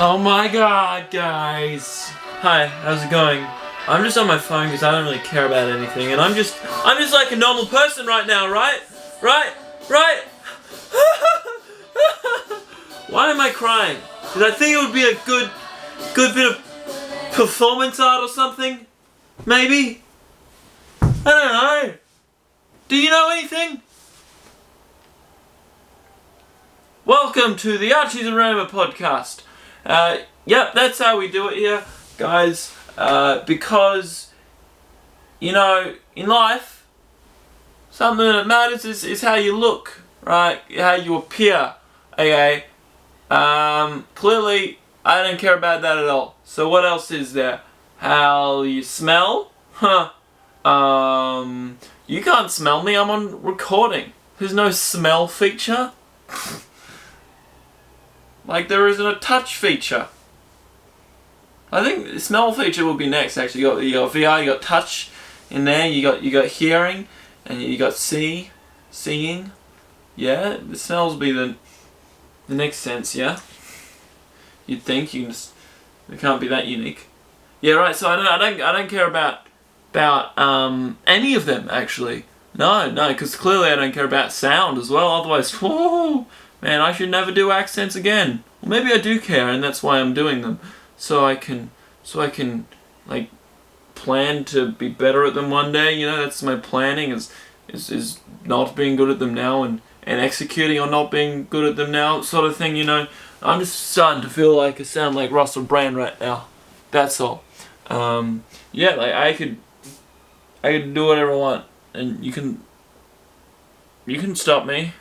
Oh my god, guys. Hi, how's it going? I'm just on my phone because I don't really care about anything, and I'm just like a normal person right now, right? Right? Why am I crying? Because I think it would be a good bit of performance art or something? Maybe? I don't know. Do you know anything? Welcome to the Archie's Aroma podcast. Yep, that's how we do it here, guys. Because, you know, in life, something that matters is how you look, right? How you appear, okay? Clearly, I don't care about that at all. So what else is there? How you smell? Huh. You can't smell me, I'm on recording. There's no smell feature. Like there isn't a touch feature. I think the smell feature will be next. Actually, you got VR, you got touch in there. You got hearing, and you got seeing. Yeah, the smells will be the next sense. Yeah, you'd think it can't be that unique. Yeah, right. So I don't care about any of them actually. No, because clearly I don't care about sound as well. Otherwise, whoa. Man, I should never do accents again. Well, maybe I do care, and that's why I'm doing them, so I can like plan to be better at them one day. You know, that's my planning is not being good at them now and executing on not being good at them now, sort of thing. You know, I'm just starting to feel like I sound like Russell Brand right now. That's all. Yeah, like I could do whatever I want, and you can stop me.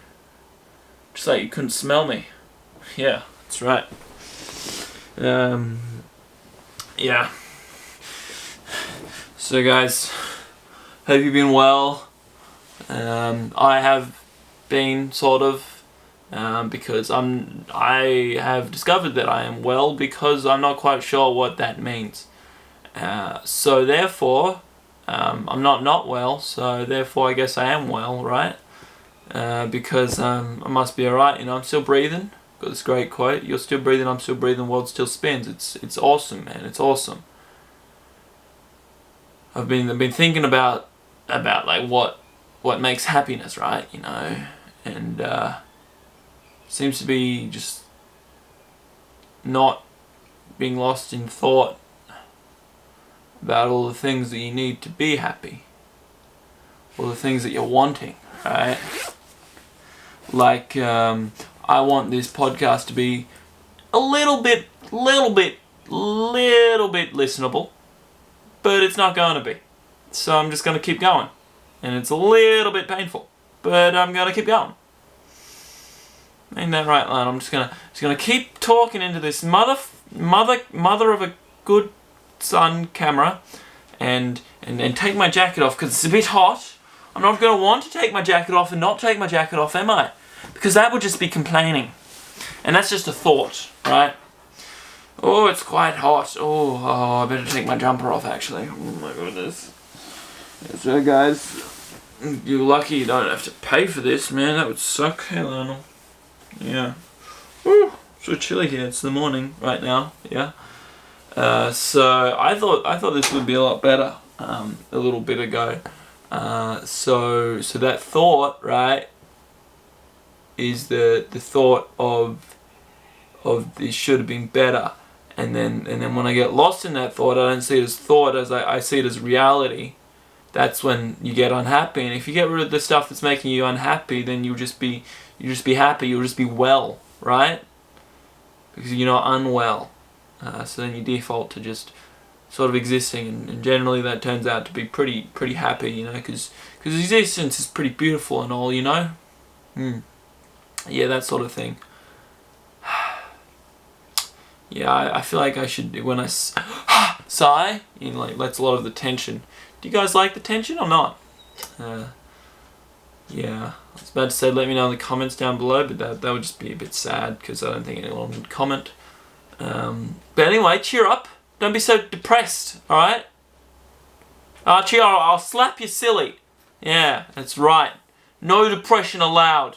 Just like you couldn't smell me. Yeah, that's right. Yeah. So guys, hope you've been well. I have been sort of, because I have discovered that I am well because I'm not quite sure what that means. So therefore, I'm not well. So therefore, I guess I am well, right? Because I must be alright, you know, I'm still breathing. Got this great quote, you're still breathing, I'm still breathing, the world still spins. It's awesome, man, it's awesome. I've been thinking about like what makes happiness, right, you know, and seems to be just not being lost in thought about all the things that you need to be happy, all the things that you're wanting, right? Like, I want this podcast to be a little bit listenable, but it's not going to be. So I'm just going to keep going. And it's a little bit painful, but I'm going to keep going. Ain't that right, Lon? I'm just gonna keep talking into this mother of a good son camera and take my jacket off because it's a bit hot. I'm not going to want to take my jacket off and not take my jacket off, am I? Because that would just be complaining. And that's just a thought, right? Oh, it's quite hot. Oh, I better take my jumper off, actually. Oh, my goodness. So, guys, you're lucky you don't have to pay for this, man. That would suck. Hey, Lionel. Yeah. Woo, so chilly here. It's the morning right now, yeah. So, I thought this would be a lot better a little bit ago. So that thought, right, is the thought of this should have been better, and then when I get lost in that thought, I don't see it as thought, as I see it as reality. That's when you get unhappy, and if you get rid of the stuff that's making you unhappy, then you'll just be happy. You'll just be well, right? Because you're not unwell. So then you default to just sort of existing, and generally that turns out to be pretty happy, you know, because existence is pretty beautiful and all, you know. Yeah, that sort of thing. Yeah, I feel like I should, when I sigh, you know, like lets a lot of the tension. Do you guys like the tension or not? Yeah, I was about to say let me know in the comments down below, but that would just be a bit sad because I don't think anyone would comment. But anyway, cheer up. Don't be so depressed, alright? Archie, I'll slap you silly. Yeah, that's right. No depression allowed.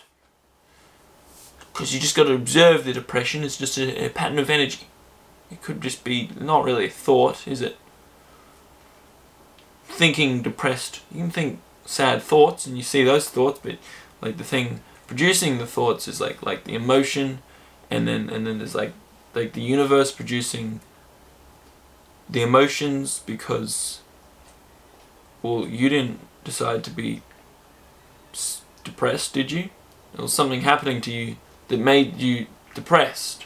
Because you just got to observe the depression. It's just a pattern of energy. It could just be not really a thought, is it? Thinking depressed. You can think sad thoughts and you see those thoughts, but like the thing producing the thoughts is like the emotion, and then there's like the universe producing the emotions, because, well, you didn't decide to be depressed, did you? There was something happening to you that made you depressed,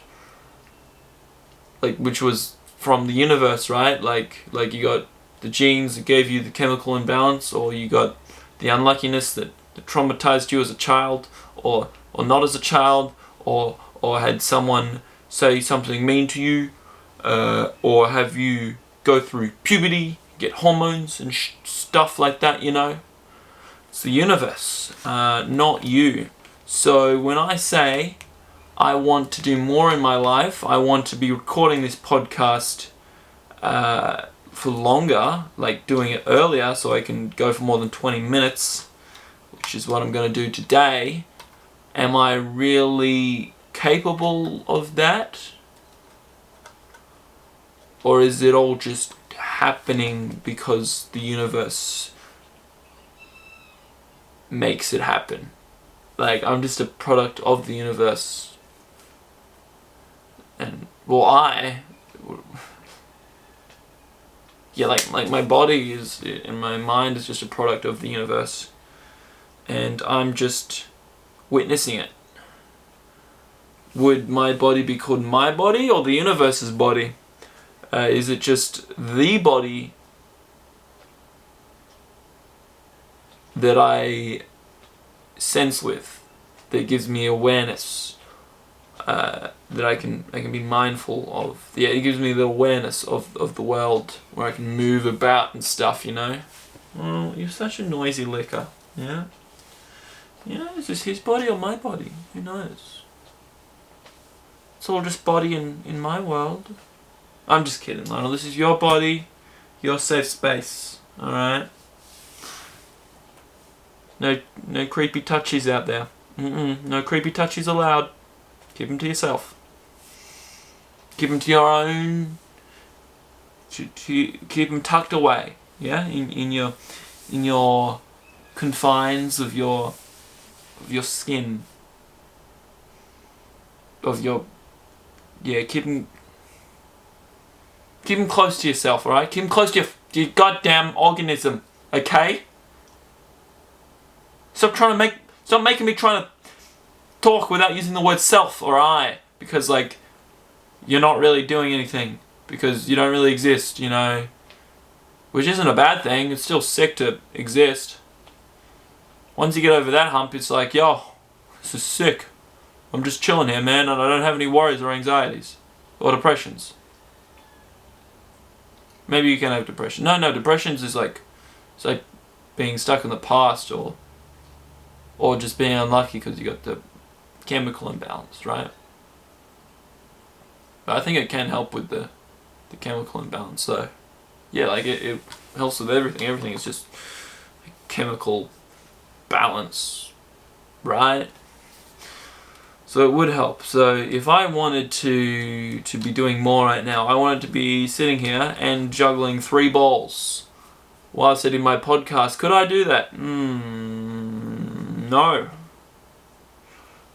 like, which was from the universe, right? Like you got the genes that gave you the chemical imbalance, or you got the unluckiness that traumatized you as a child, or not as a child, or had someone say something mean to you, or have you go through puberty, get hormones and stuff like that, you know? It's the universe, not you. So when I say I want to do more in my life, I want to be recording this podcast for longer, like doing it earlier so I can go for more than 20 minutes, which is what I'm going to do today. Am I really capable of that? Or is it all just happening because the universe makes it happen? Like, I'm just a product of the universe. And, well, like my body is, and my mind is just a product of the universe. And I'm just witnessing it. Would my body be called my body or the universe's body? Is it just the body that I sense with, that gives me awareness, that I can be mindful of? Yeah, it gives me the awareness of the world, where I can move about and stuff, you know? Oh, you're such a noisy licker, yeah? Yeah, is this his body or my body? Who knows? It's all just body in my world. I'm just kidding, Lionel. This is your body, your safe space, alright? No creepy touchies out there. No creepy touchies allowed. Keep them to yourself. Keep them to your own. Keep them tucked away. Yeah, in your confines of your skin. Keep them close to yourself, alright? Keep them close to your goddamn organism, okay? Stop making me trying to talk without using the word self or I, because, like, you're not really doing anything, because you don't really exist, you know? Which isn't a bad thing. It's still sick to exist. Once you get over that hump, it's like, yo, this is sick. I'm just chilling here, man, and I don't have any worries or anxieties or depressions. Maybe you can have depression. No, depressions is like, it's like being stuck in the past, or just being unlucky because you got the chemical imbalance, right? But I think it can help with the chemical imbalance, so yeah, like it helps with everything. Everything is just chemical balance, right? So it would help. So if I wanted to be doing more right now, I wanted to be sitting here and juggling 3 balls while sitting my podcast. Could I do that? No.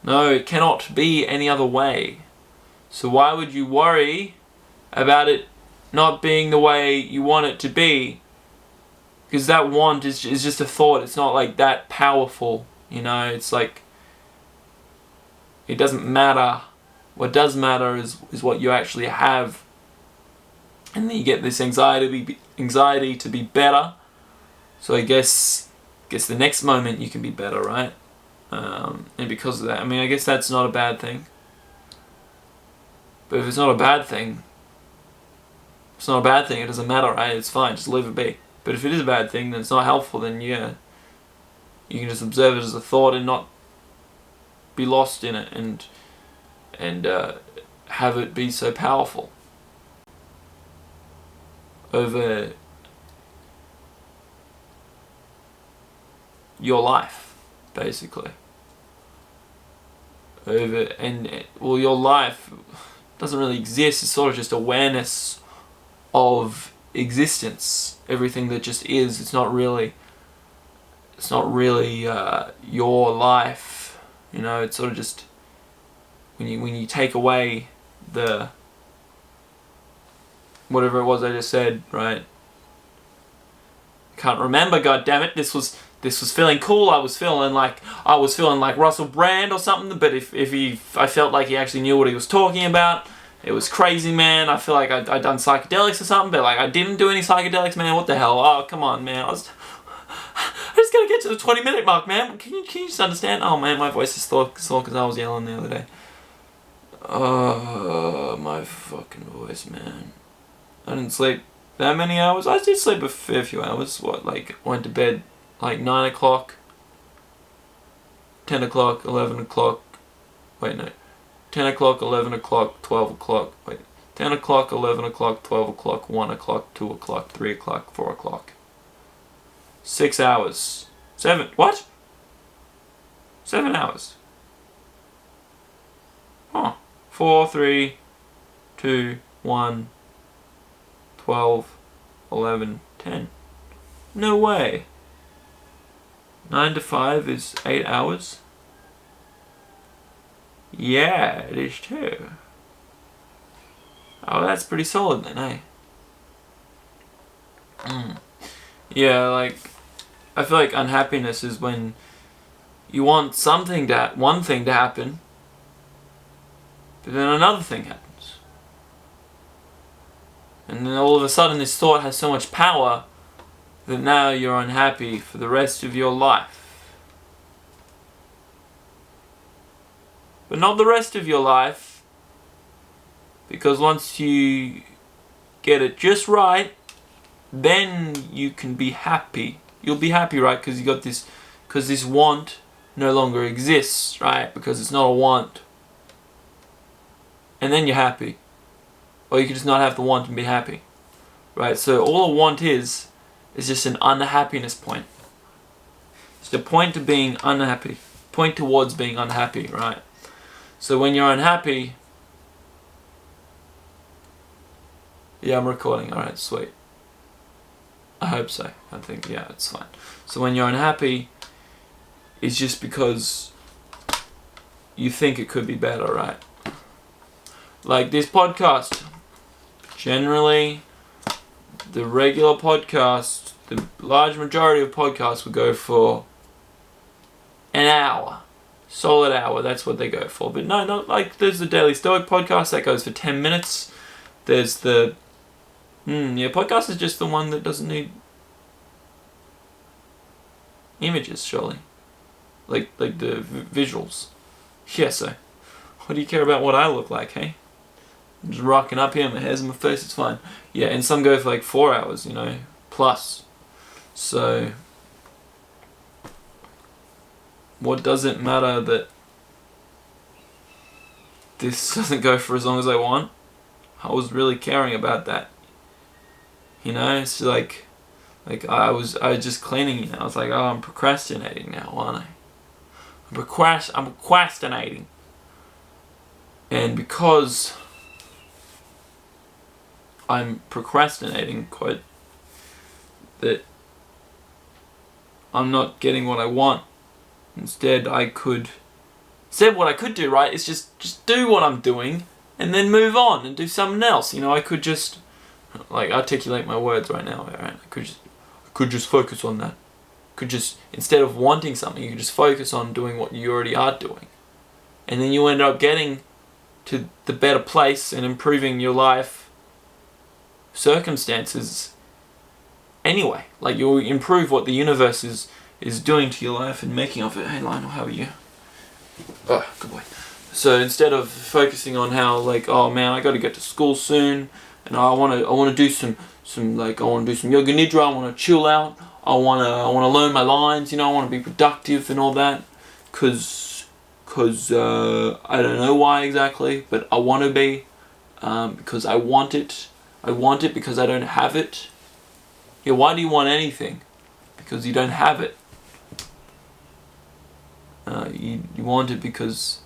No, it cannot be any other way. So why would you worry about it not being the way you want it to be? Because that want is just a thought. It's not like that powerful, you know? It's like, it doesn't matter. What does matter is what you actually have. And then you get this anxiety to be better. So I guess the next moment you can be better, right? And because of that, I mean, I guess that's not a bad thing. But if it's not a bad thing, it doesn't matter, right? It's fine, just leave it be. But if it is a bad thing, then it's not helpful, then yeah, you can just observe it as a thought and not be lost in it, and have it be so powerful over your life, basically. Your life doesn't really exist. It's sort of just awareness of existence. Everything that just is. It's not really your life. You know, it's sort of just when you take away the whatever it was I just said, right? Can't remember, god damn it. This was feeling cool. I was feeling like Russell Brand or something, but I felt like he actually knew what he was talking about. It was crazy, man. I feel like I'd done psychedelics or something, but like I didn't do any psychedelics, man. What the hell? Oh, come on, man. I just gotta get to the 20-minute mark, man. Can you just understand? Oh man, my voice is sore because I was yelling the other day. Oh, my fucking voice, man. I didn't sleep that many hours. I did sleep a fair few hours. Went to bed like 9 o'clock, 10 o'clock, 11 o'clock. Wait, no. 10 o'clock, 11 o'clock, 12 o'clock. Wait. 10 o'clock, 11 o'clock, 12 o'clock, 1 o'clock, 2 o'clock, 3 o'clock, 4 o'clock. 6 hours. 7. What? 7 hours. Huh. 4, 3, 2, 1, 12, 11, 10. No way. 9 to 5 is 8 hours? Yeah, it is too. Oh, that's pretty solid then, eh? Yeah, like, I feel like unhappiness is when you want one thing to happen, but then another thing happens. And then all of a sudden this thought has so much power that now you're unhappy for the rest of your life. But not the rest of your life, because once you get it just right, then you can be happy. You'll be happy, right? Because you got this, because this want no longer exists, right? Because it's not a want. And then you're happy. Or you can just not have the want and be happy, right? So all a want is just an unhappiness point. It's the point to being unhappy. Point towards being unhappy, right? So when you're unhappy... Yeah, I'm recording. Alright, sweet. I hope so. I think, yeah, it's fine. So when you're unhappy, it's just because you think it could be better, right? Like this podcast. Generally, the regular podcast, the large majority of podcasts would go for an hour. Solid hour, that's what they go for. But no, not like there's the Daily Stoic podcast that goes for 10 minutes. There's the... podcast is just the one that doesn't need images, surely. Like the visuals. Yeah, so what do you care about what I look like, hey? I'm just rocking up here, my hair's in my face, it's fine. Yeah, and some go for like 4 hours, you know, plus. So... what does it matter that this doesn't go for as long as I want? I was really caring about that. You know, it's like I was just cleaning, you know. I was like, oh, I'm procrastinating now, aren't I? I'm procrastinating. And because I'm procrastinating, quote, that I'm not getting what I want. Instead, what I could do, right, is just do what I'm doing and then move on and do something else. You know, I could just like articulate my words right now, right? I could just focus on that. Could just, instead of wanting something, you could just focus on doing what you already are doing. And then you end up getting to the better place and improving your life circumstances anyway. Like, you'll improve what the universe is doing to your life and making of it. Hey Lionel, how are you? Oh, good boy. So instead of focusing on how, like, oh man, I got to get to school soon, and I want to do some yoga nidra, I want to chill out, I want to learn my lines, you know, I want to be productive and all that, cause I don't know why exactly, but I want to be, because I want it. I want it because I don't have it. Yeah, why do you want anything? Because you don't have it. You want it because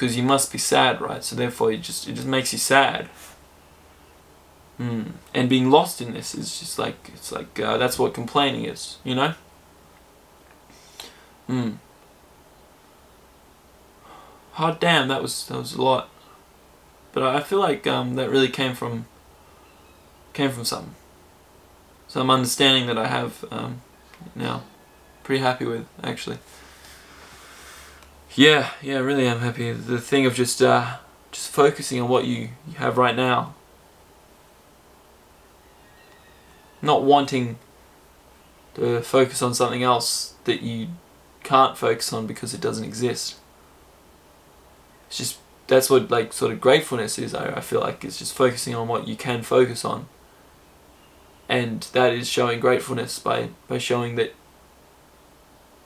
because you must be sad, right? So therefore, it just makes you sad. And being lost in this is just like, it's like that's what complaining is, you know. Oh damn, that was a lot. But I feel like that really came from some understanding that I have now. Pretty happy with, actually. Yeah, really am happy. The thing of just focusing on what you have right now. Not wanting to focus on something else that you can't focus on because it doesn't exist. It's just, that's what like sort of gratefulness is. I feel like it's just focusing on what you can focus on. And that is showing gratefulness by showing that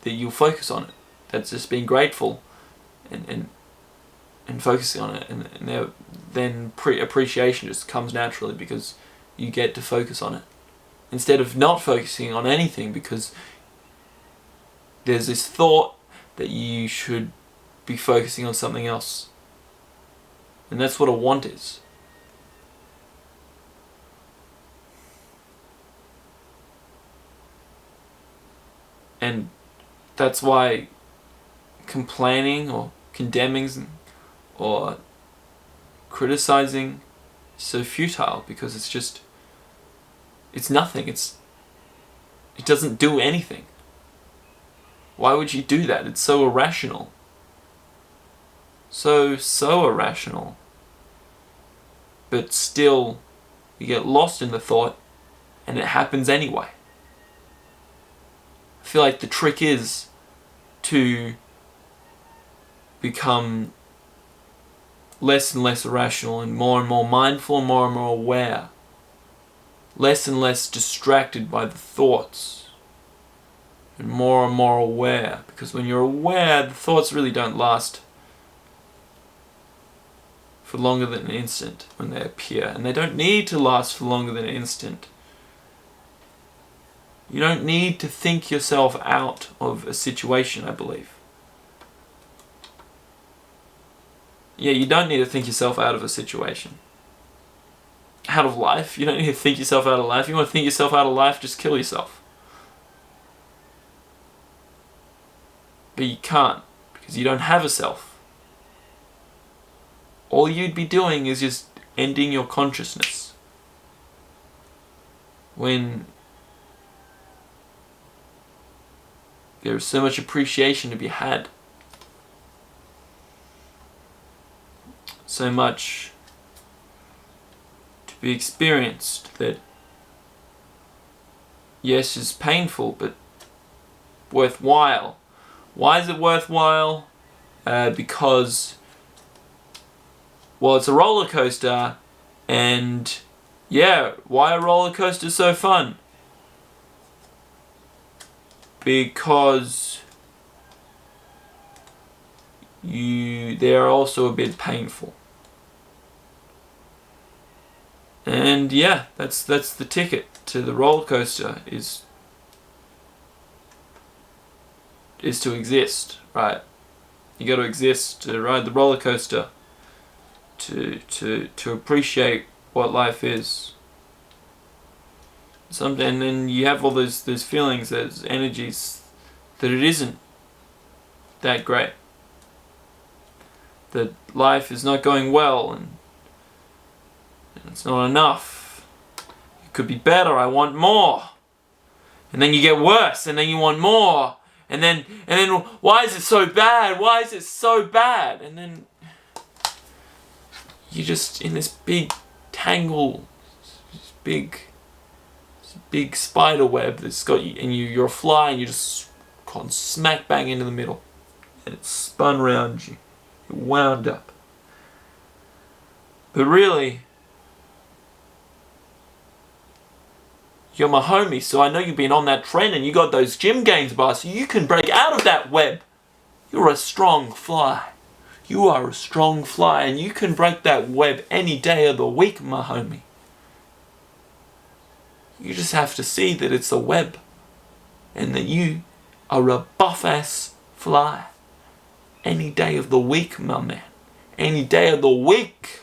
you'll focus on it. That's just being grateful and focusing on it, and then appreciation just comes naturally because you get to focus on it instead of not focusing on anything, because there's this thought that you should be focusing on something else, and that's what a want is. And that's why complaining or condemning or criticizing is so futile, because it's nothing. It doesn't do anything. Why would you do that? It's so irrational. So irrational. But still, you get lost in the thought and it happens anyway. I feel like the trick is to become less and less irrational and more mindful and more aware. Less and less distracted by the thoughts and more aware, because when you're aware, the thoughts really don't last for longer than an instant when they appear, and they don't need to last for longer than an instant. You don't need to think yourself out of a situation, I believe. Yeah, you don't need to think yourself out of a situation. Out of life. You don't need to think yourself out of life. You want to think yourself out of life, just kill yourself. But you can't, because you don't have a self. All you'd be doing is just ending your consciousness. When there is so much appreciation to be had. So much to be experienced that, yes, is painful, but worthwhile. Why is it worthwhile? Because, well, it's a roller coaster, and yeah, why are roller coasters so fun? Because they are also a bit painful. And yeah, that's the ticket to the roller coaster, is to exist, right? You got to exist to ride the roller coaster, to appreciate what life is. And then you have all those feelings, those energies, that it isn't that great, that life is not going well, and it's not enough. It could be better. I want more. And then you get worse, and then you want more, and then why is it so bad? Why is it so bad? And then you're just in this big tangle, this big spider web that's got you, and you're a fly, and you just gone smack bang into the middle, and it's spun around you. You're wound up. But really, you're my homie, so I know you've been on that trend and you got those gym gains, boss, so you can break out of that web. You're a strong fly. You are a strong fly, and you can break that web any day of the week, my homie. You just have to see that it's a web, and that you are a buff-ass fly any day of the week, my man. any day of the week.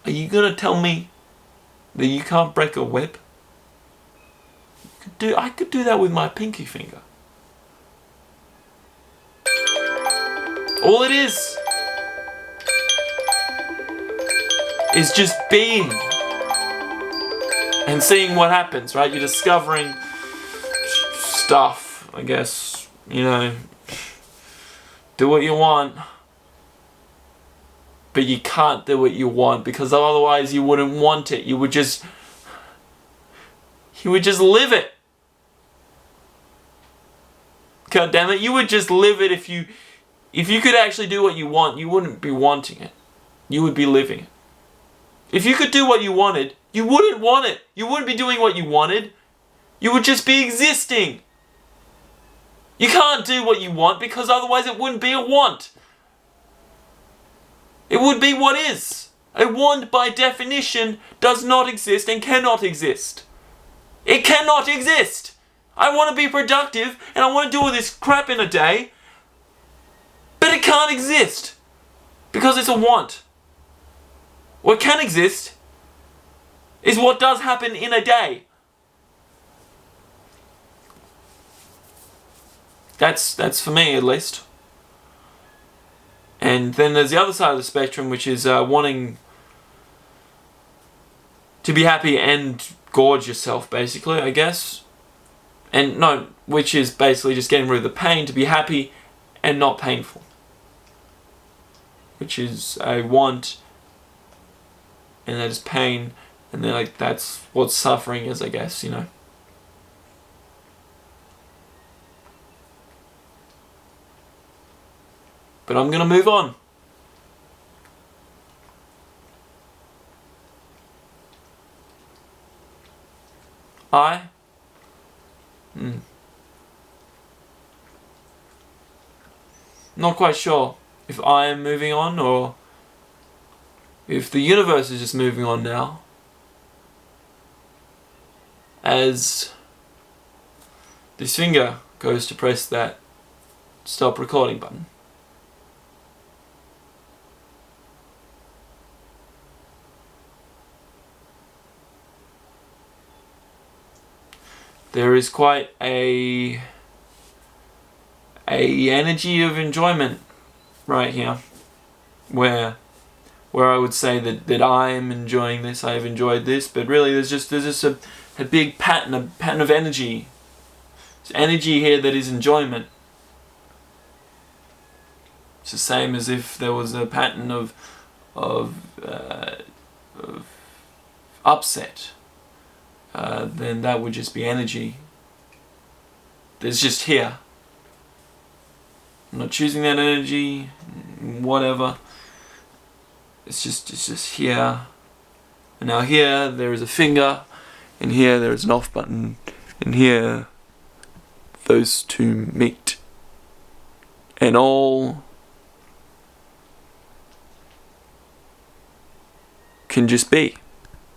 Are you gonna tell me that you can't break a web? I could do that with my pinky finger. All it is just being and seeing what happens, right? You're discovering stuff, I guess, you know. Do what you want, but you can't do what you want because otherwise you wouldn't want it. You would just live it. God damn it, you would just live it. If you could actually do what you want, you wouldn't be wanting it. You would be living it. If you could do what you wanted, you wouldn't want it. You wouldn't be doing what you wanted. You would just be existing. You can't do what you want because otherwise it wouldn't be a want. It would be what is. A want by definition does not exist and cannot exist. It cannot exist. I want to be productive and I want to do all this crap in a day, but it can't exist because it's a want. What can exist is what does happen in a day. That's for me, at least. And then there's the other side of the spectrum, which is wanting to be happy and gorge yourself, basically, I guess. And no, which is basically just getting rid of the pain to be happy and not painful. Which is a want, and that is pain, and then like that's what suffering is, I guess, you know. But I'm gonna move on. Not quite sure if I am moving on or if the universe is just moving on now. As this finger goes to press that stop recording button. There is quite a energy of enjoyment right here, where I would say that I am enjoying this, I have enjoyed this, but really there's just a big pattern of energy. There's energy here that is enjoyment. It's the same as if there was a pattern of upset. Then that would just be energy. There's just here. I'm not choosing that energy, whatever. It's just here. And now here there is a finger, and here there is an off button, and here those two meet. And all can just be.